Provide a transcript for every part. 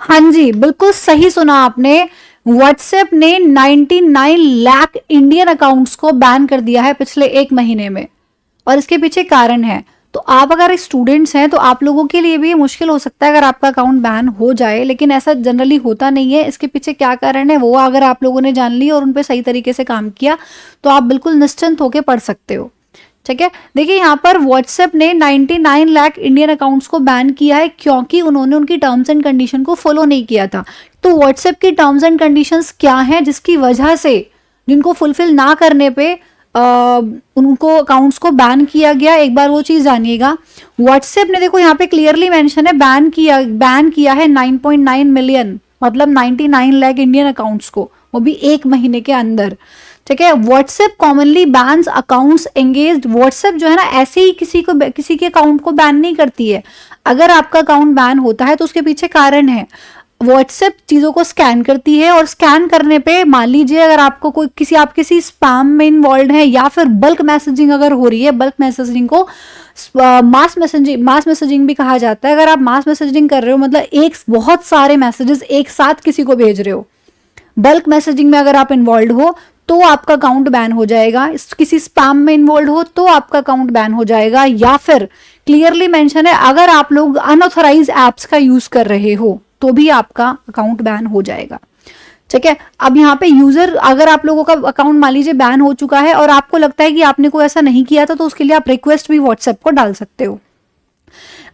हाँ जी, बिल्कुल सही सुना आपने। व्हाट्सएप ने 99 लाख इंडियन अकाउंट्स को बैन कर दिया है पिछले 1 महीने में, और इसके पीछे कारण है। तो आप अगर स्टूडेंट्स हैं तो आप लोगों के लिए भी ये मुश्किल हो सकता है अगर आपका अकाउंट बैन हो जाए, लेकिन ऐसा जनरली होता नहीं है। इसके पीछे क्या कारण है वो अगर आप लोगों ने जान ली और उन पे सही तरीके से काम किया तो आप बिल्कुल निश्चिंत होकर पढ़ सकते हो। ठीक है, देखिए यहाँ पर व्हाट्सएप ने 99 लाख इंडियन अकाउंट्स को बैन किया है क्योंकि उन्होंने उनकी टर्म्स एंड कंडीशन को फॉलो नहीं किया था। तो व्हाट्सएप की टर्म्स एंड कंडीशंस क्या हैं जिसकी वजह से, जिनको फुलफिल ना करने पे उनको अकाउंट्स को बैन किया गया, एक बार वो चीज जानिएगा। व्हाट्सएप ने देखो यहाँ पे क्लियरली मेंशन है बैन किया है 9.9 मिलियन, मतलब 99 लाख इंडियन अकाउंट्स को, वो भी 1 महीने के अंदर। ठीक है, WhatsApp commonly bans accounts engaged. WhatsApp जो है ना ऐसे ही किसी के अकाउंट को बैन नहीं करती है। अगर आपका अकाउंट बैन होता है तो उसके पीछे कारण है। व्हाट्सएप चीजों को स्कैन करती है और स्कैन करने पे मान लीजिए अगर आपको आप किसी स्पैम में इन्वॉल्व है या फिर बल्क मैसेजिंग अगर हो रही है, बल्क मैसेजिंग को मास मैसेजिंग भी कहा जाता है। अगर आप मास मैसेजिंग कर रहे हो मतलब बहुत सारे मैसेजेस एक साथ किसी को भेज रहे हो, बल्क मैसेजिंग में अगर आप इन्वॉल्व हो तो आपका अकाउंट बैन हो जाएगा। किसी स्पैम में इन्वॉल्व हो तो आपका अकाउंट बैन हो जाएगा, या फिर क्लियरली मेंशन है अगर आप लोग अनऑथराइज एप्स का यूज कर रहे हो तो भी आपका अकाउंट बैन हो जाएगा। ठीक है, अब यहाँ पे यूजर, अगर आप लोगों का अकाउंट मान लीजिए बैन हो चुका है और आपको लगता है कि आपने कोई ऐसा नहीं किया था, तो उसके लिए आप रिक्वेस्ट भी व्हाट्सएप को डाल सकते हो।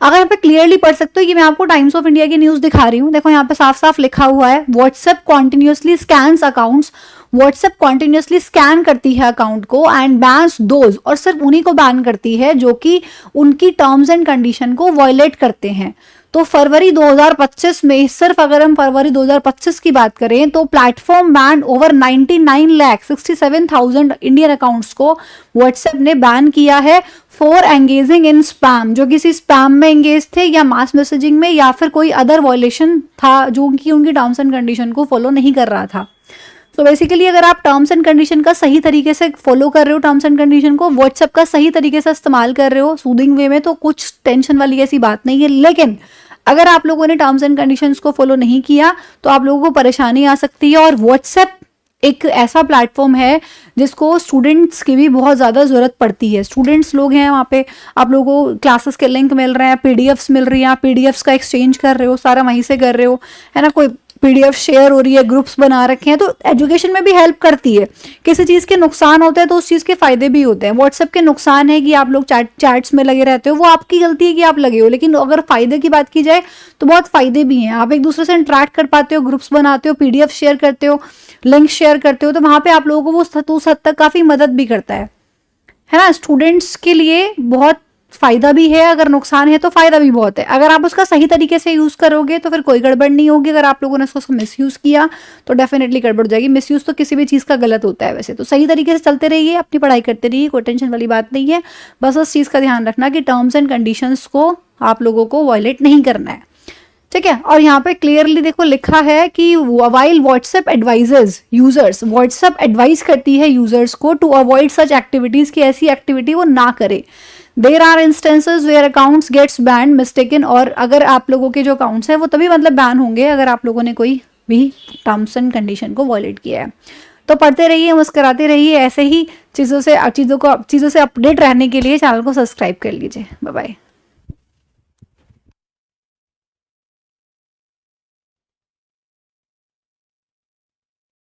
अगर यहाँ पे क्लियरली पढ़ सकते हो कि मैं आपको टाइम्स ऑफ इंडिया की न्यूज दिखा रही हूँ, देखो यहाँ पे साफ साफ लिखा हुआ है WhatsApp continuously scans accounts. WhatsApp continuously scan करती है अकाउंट को एंड बैन्स दोज, और सिर्फ उन्हीं को बैन करती है जो कि उनकी टर्म्स एंड कंडीशन को वायलेट करते हैं। तो फरवरी 2025 में, सिर्फ अगर हम फरवरी 2025 की बात करें तो platform ban over 99,67,000 Indian accounts को व्हाट्सएप ने बैन किया है फॉर एंगेजिंग इन स्पैम, जो किसी स्पैम में एंगेज थे या मास मैसेजिंग में या फिर कोई अदर वायलेशन था जो कि उनकी टर्म्स एंड कंडीशन को फॉलो नहीं कर रहा था। तो बेसिकली अगर आप टर्म्स एंड कंडीशन का सही तरीके से फॉलो कर रहे हो, टर्म्स एंड कंडीशन को व्हाट्सएप का सही तरीके से इस्तेमाल कर रहे हो सूदिंग वे में, तो कुछ टेंशन वाली ऐसी बात नहीं है। लेकिन अगर आप लोगों ने टर्म्स एंड कंडीशंस को फॉलो नहीं किया तो आप लोगों को परेशानी आ सकती है। और व्हाट्सएप एक ऐसा प्लेटफॉर्म है जिसको स्टूडेंट्स की भी बहुत ज़्यादा ज़रूरत पड़ती है। स्टूडेंट्स लोग हैं वहाँ पे, आप लोगों को क्लासेस के लिंक मिल रहे हैं, पीडीएफ्स मिल रही हैं, आप पीडीएफ्स का एक्सचेंज कर रहे हो, सारा वहीं से कर रहे हो, है ना। कोई पीडीएफ शेयर हो रही है, ग्रुप्स बना रखे हैं, तो एजुकेशन में भी हेल्प करती है। किसी चीज़ के नुकसान होते हैं तो उस चीज़ के फायदे भी होते हैं। व्हाट्सएप के नुकसान है कि आप लोग चैट्स में लगे रहते हो, वो आपकी गलती है कि आप लगे हो, लेकिन अगर फायदे की बात की जाए तो बहुत फायदे भी हैं। आप एक दूसरे से इंटरेक्ट कर पाते हो, ग्रुप्स बनाते हो, पीडीएफ शेयर करते हो, लिंक शेयर करते हो, तो वहां पे आप लोगों को वो उस हद तक काफी मदद भी करता है ना। स्टूडेंट्स के लिए बहुत फायदा भी है, अगर नुकसान है तो फायदा भी बहुत है। अगर आप उसका सही तरीके से यूज करोगे तो फिर कोई गड़बड़ नहीं होगी। अगर आप लोगों ने उसको मिसयूज किया तो डेफिनेटली गड़बड़ हो जाएगी। मिसयूज तो किसी भी चीज का गलत होता है वैसे। तो सही तरीके से चलते रहिए, अपनी पढ़ाई करते रहिए, कोई टेंशन वाली बात नहीं है। बस उस चीज का ध्यान रखना कि टर्म्स एंड कंडीशंस को आप लोगों को वायलेट नहीं करना है। ठीक है, और यहाँ पे क्लियरली देखो लिखा है कि while WhatsApp advisers users, WhatsApp advise करती है यूजर्स को टू अवॉइड सच एक्टिविटीज, की ऐसी एक्टिविटी वो ना करे। There are instances where accounts gets banned mistaken, और अगर आप लोगों के जो अकाउंट्स हैं वो तभी मतलब बैन होंगे अगर आप लोगों ने कोई भी टर्म्स एंड कंडीशन को वायलेट किया है। तो पढ़ते रहिए, मुस्कुराते रहिए, ऐसे ही चीज़ों से अपडेट रहने के लिए चैनल को सब्सक्राइब कर लीजिए। Bye bye.